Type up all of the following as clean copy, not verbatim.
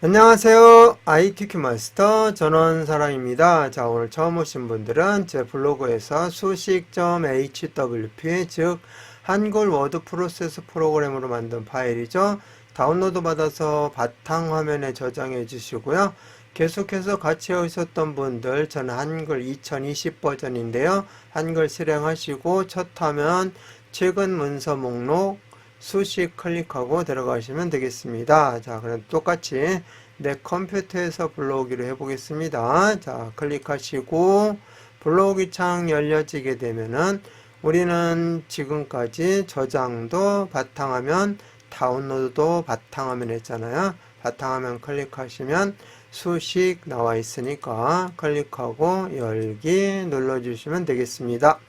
안녕하세요. ITQ 마스터 전원사랑입니다. 자, 오늘 처음 오신 분들은 제 블로그에서 수식.hwp, 즉 한글 워드 프로세스 프로그램으로 만든 파일이죠. 다운로드 받아서 바탕화면에 저장해 주시고요. 계속해서 같이 오셨던 분들, 저는 한글 2020 버전인데요. 한글 실행하시고 첫 화면 최근 문서 목록 수식 클릭하고 들어가시면 되겠습니다. 자, 그럼 똑같이 내 컴퓨터에서 불러오기로 해보겠습니다. 자, 클릭하시고 불러오기 창 열려지게 되면은 우리는 지금까지 저장도 바탕화면, 다운로드도 바탕화면 했잖아요. 바탕화면 클릭하시면 수식 나와 있으니까 클릭하고 열기 눌러주시면 되겠습니다.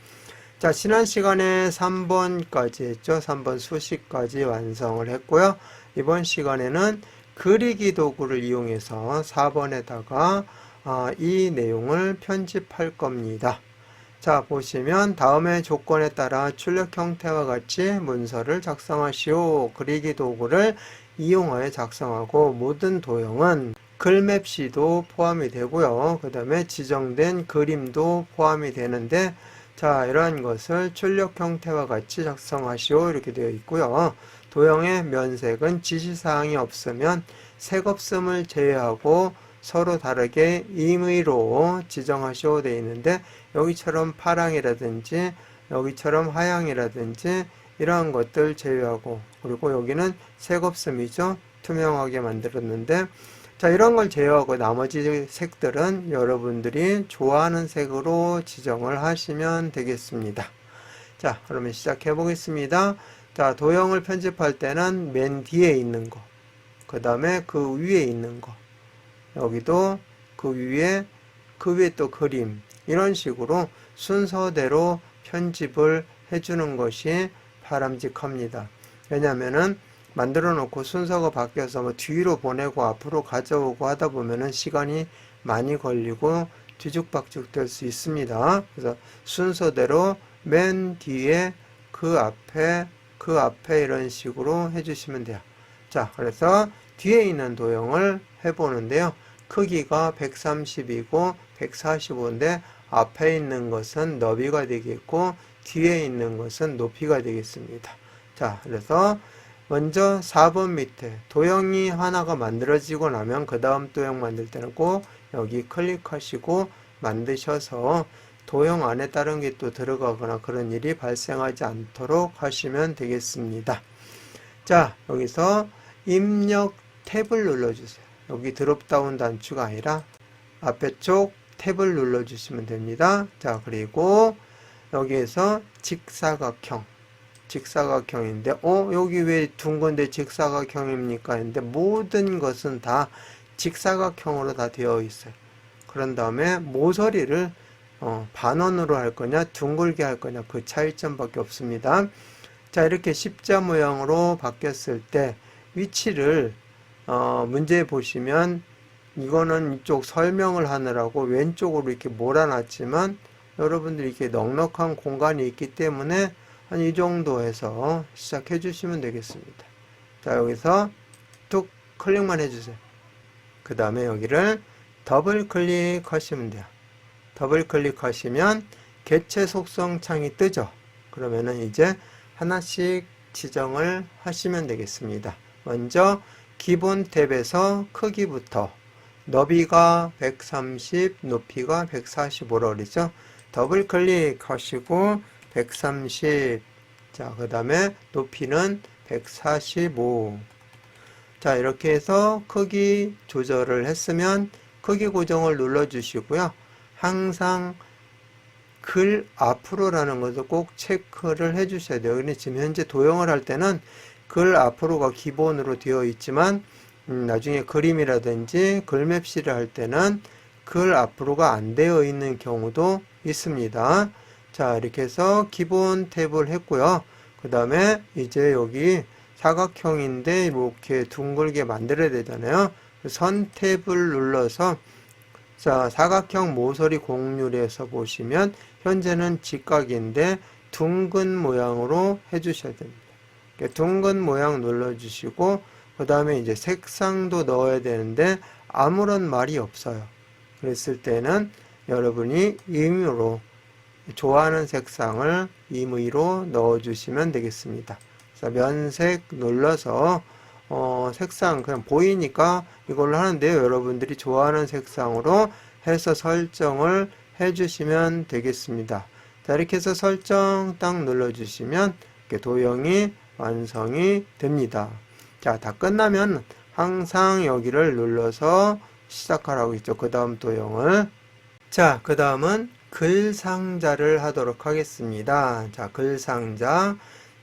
자, 지난 시간에 3번까지 했죠. 3번 수식까지 완성을 했고요. 이번 시간에는 그리기 도구를 이용해서 4번에다가 이 내용을 편집할 겁니다. 자, 보시면 다음의 조건에 따라 출력 형태와 같이 문서를 작성하시오. 그리기 도구를 이용하여 작성하고 모든 도형은 글맵시도 포함이 되고요. 그 다음에 지정된 그림도 포함이 되는데, 자, 이러한 것을 출력 형태와 같이 작성하시오 이렇게 되어 있고요. 도형의 면색은 지시사항이 없으면 색 없음을 제외하고 서로 다르게 임의로 지정하시오 되어 있는데, 여기처럼 파랑이라든지 여기처럼 하양이라든지 이러한 것들 제외하고, 그리고 여기는 색 없음이죠. 투명하게 만들었는데, 자, 이런 걸 제외하고 나머지 색들은 여러분들이 좋아하는 색으로 지정을 하시면 되겠습니다. 자, 그러면 시작해 보겠습니다. 자, 도형을 편집할 때는 맨 뒤에 있는 거, 그 다음에 그 위에 있는 거, 여기도 그 위에 또 그림, 이런 식으로 순서대로 편집을 해주는 것이 바람직합니다. 왜냐면은 만들어 놓고 순서가 바뀌어서 뭐 뒤로 보내고 앞으로 가져오고 하다 보면은 시간이 많이 걸리고 뒤죽박죽 될 수 있습니다. 그래서 순서대로 맨 뒤에 그 앞에 이런 식으로 해주시면 돼요. 자, 그래서 뒤에 있는 도형을 해보는데요. 크기가 130이고 145인데 앞에 있는 것은 너비가 되겠고 뒤에 있는 것은 높이가 되겠습니다. 자, 그래서 먼저 4번 밑에 도형이 하나가 만들어지고 나면 그 다음 도형 만들 때는 꼭 여기 클릭하시고 만드셔서 도형 안에 다른 게 또 들어가거나 그런 일이 발생하지 않도록 하시면 되겠습니다. 자, 여기서 입력 탭을 눌러주세요. 여기 드롭다운 단추가 아니라 앞에 쪽 탭을 눌러주시면 됩니다. 자, 그리고 여기에서 직사각형인데 여기 왜 둥근데 직사각형입니까? 했는데 모든 것은 다 직사각형으로 다 되어 있어요. 그런 다음에 모서리를 반원으로 할 거냐 둥글게 할 거냐 그 차이점밖에 없습니다. 자, 이렇게 십자 모양으로 바뀌었을 때 위치를 문제 보시면 이거는 이쪽 설명을 하느라고 왼쪽으로 이렇게 몰아놨지만 여러분들이 이렇게 넉넉한 공간이 있기 때문에 한 이 정도 해서 시작해 주시면 되겠습니다. 자, 여기서 툭 클릭만 해주세요. 그 다음에 여기를 더블 클릭하시면 돼요. 더블 클릭하시면 개체 속성 창이 뜨죠. 그러면은 이제 하나씩 지정을 하시면 되겠습니다. 먼저 기본 탭에서 크기부터 너비가 130, 높이가 145로 그러죠. 더블 클릭하시고 130, 자, 그 다음에 높이는 145. 자, 이렇게 해서 크기 조절을 했으면 크기 고정을 눌러 주시고요. 항상 글 앞으로라는 것을 꼭 체크를 해 주셔야 돼요. 근데 지금 현재 도형을 할 때는 글 앞으로가 기본으로 되어 있지만 나중에 그림이라든지 글맵시를 할 때는 글 앞으로가 안 되어 있는 경우도 있습니다. 자, 이렇게 해서 기본 탭을 했고요. 그 다음에 이제 여기 사각형인데 이렇게 둥글게 만들어야 되잖아요. 선 탭을 눌러서 자, 사각형 모서리 곡률에서 보시면 현재는 직각인데 둥근 모양으로 해주셔야 됩니다. 둥근 모양 눌러주시고 그 다음에 이제 색상도 넣어야 되는데 아무런 말이 없어요. 그랬을 때는 여러분이 임의로 좋아하는 색상을 임의로 넣어주시면 되겠습니다. 그래서 면색 눌러서 색상 그냥 보이니까 이걸로 하는데요. 여러분들이 좋아하는 색상으로 해서 설정을 해주시면 되겠습니다. 자, 이렇게 해서 설정 딱 눌러주시면 이렇게 도형이 완성이 됩니다. 자, 다 끝나면 항상 여기를 눌러서 시작하라고 했죠. 그 다음 도형을. 자, 그 다음은 글상자를 하도록 하겠습니다. 자, 글상자.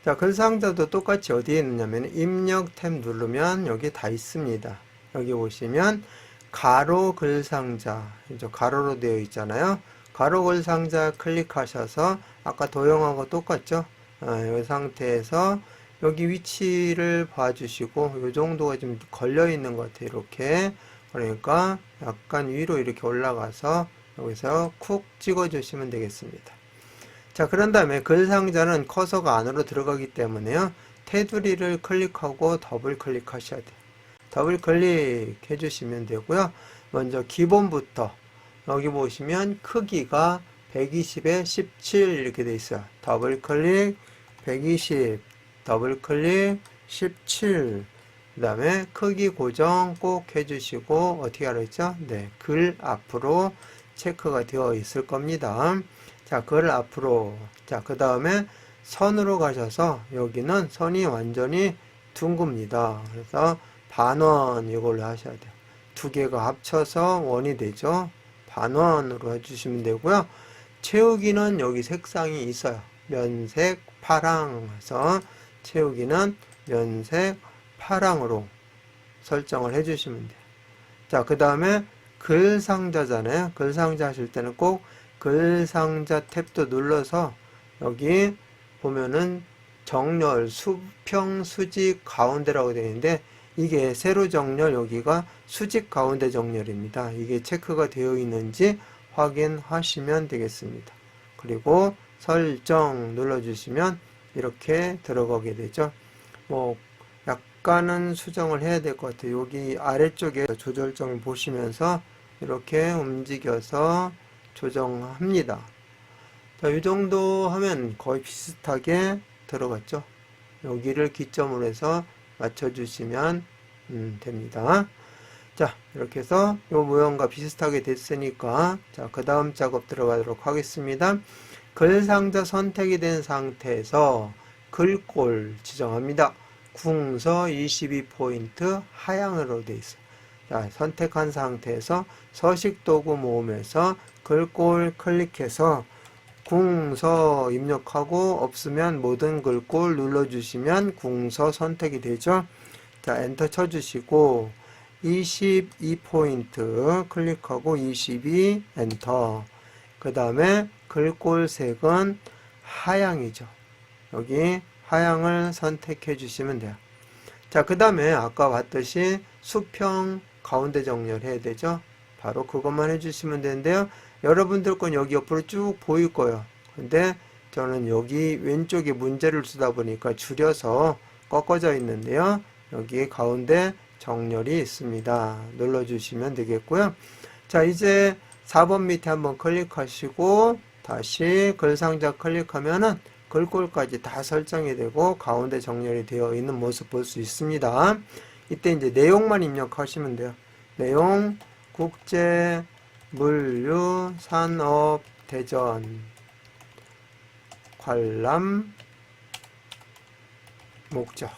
자, 글상자도 똑같이 어디에 있느냐면 입력 탭 누르면 여기 다 있습니다. 여기 보시면 가로 글상자, 이제 가로로 되어 있잖아요. 가로 글상자 클릭하셔서 아까 도형하고 똑같죠? 이 상태에서 여기 위치를 봐주시고 이 정도가 좀 걸려 있는 것 같아요. 이렇게. 그러니까 약간 위로 이렇게 올라가서 여기서 쿡 찍어주시면 되겠습니다. 자, 그런 다음에 글 상자는 커서가 안으로 들어가기 때문에요. 테두리를 클릭하고 더블 클릭하셔야 돼요. 더블 클릭해 주시면 되고요. 먼저 기본부터 여기 보시면 크기가 120에 17 이렇게 돼 있어요. 더블 클릭 120 더블 클릭 17 그 다음에 크기 고정 꼭 해주시고 어떻게 하라 했죠? 네, 글 앞으로 체크가 되어 있을 겁니다. 자, 글 앞으로. 자, 그 다음에 선으로 가셔서 여기는 선이 완전히 둥굽니다. 그래서 반원 이걸로 하셔야 돼요. 두 개가 합쳐서 원이 되죠. 반원으로 해주시면 되고요. 채우기는 여기 색상이 있어요. 면색 파랑 해서 채우기는 면색 파랑으로 설정을 해주시면 돼요. 자, 그 다음에 글상자잖아요. 글상자 하실 때는 꼭 글상자 탭도 눌러서 여기 보면은 정렬, 수평, 수직, 가운데라고 되어 있는데 이게 세로 정렬, 여기가 수직 가운데 정렬입니다. 이게 체크가 되어 있는지 확인하시면 되겠습니다. 그리고 설정 눌러주시면 이렇게 들어가게 되죠. 뭐 약간은 수정을 해야 될 것 같아요. 여기 아래쪽에 조절점을 보시면서 이렇게 움직여서 조정합니다. 자, 이 정도 하면 거의 비슷하게 들어갔죠. 여기를 기점으로 해서 맞춰주시면 됩니다. 자, 이렇게 해서 이 모형과 비슷하게 됐으니까 자, 그 다음 작업 들어가도록 하겠습니다. 글상자 선택이 된 상태에서 글꼴 지정합니다. 궁서 22포인트 하향으로 되어 있어요. 자, 선택한 상태에서 서식도구 모음에서 글꼴 클릭해서 궁서 입력하고 없으면 모든 글꼴 눌러주시면 궁서 선택이 되죠. 자, 엔터 쳐주시고 22포인트 클릭하고 22 엔터. 그 다음에 글꼴 색은 하향이죠. 여기 하향을 선택해 주시면 돼요. 자, 그 다음에 아까 봤듯이 수평 가운데 정렬해야 되죠. 바로 그것만 해주시면 되는데요. 여러분들 건 여기 옆으로 쭉 보일 거예요. 근데 저는 여기 왼쪽에 문제를 쓰다 보니까 줄여서 꺾어져 있는데요. 여기 가운데 정렬이 있습니다. 눌러주시면 되겠고요. 자, 이제 4번 밑에 한번 클릭하시고 다시 글상자 클릭하면은 글꼴까지 다 설정이 되고 가운데 정렬이 되어 있는 모습 볼 수 있습니다. 이때 이제 내용만 입력하시면 돼요. 내용 국제 물류 산업 대전 관람 목적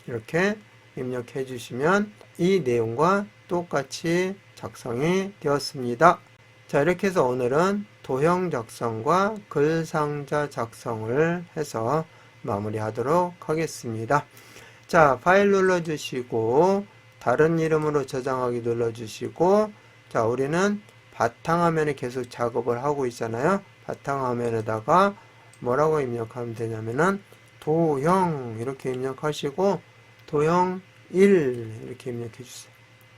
이렇게 입력해 주시면 이 내용과 똑같이 작성이 되었습니다. 자, 이렇게 해서 오늘은 도형 작성과 글상자 작성을 해서 마무리하도록 하겠습니다. 자, 파일 눌러주시고 다른 이름으로 저장하기 눌러주시고 자, 우리는 바탕화면에 계속 작업을 하고 있잖아요. 바탕화면에다가 뭐라고 입력하면 되냐면은 도형 이렇게 입력하시고 도형 1 이렇게 입력해 주세요.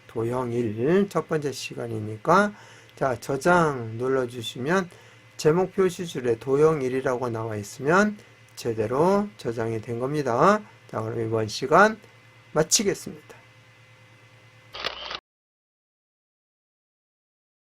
도형 1 첫 번째 시간이니까 자, 저장 눌러주시면 제목 표시줄에 도형 1이라고 나와 있으면 제대로 저장이 된 겁니다. 자, 그럼 이번 시간 마치겠습니다.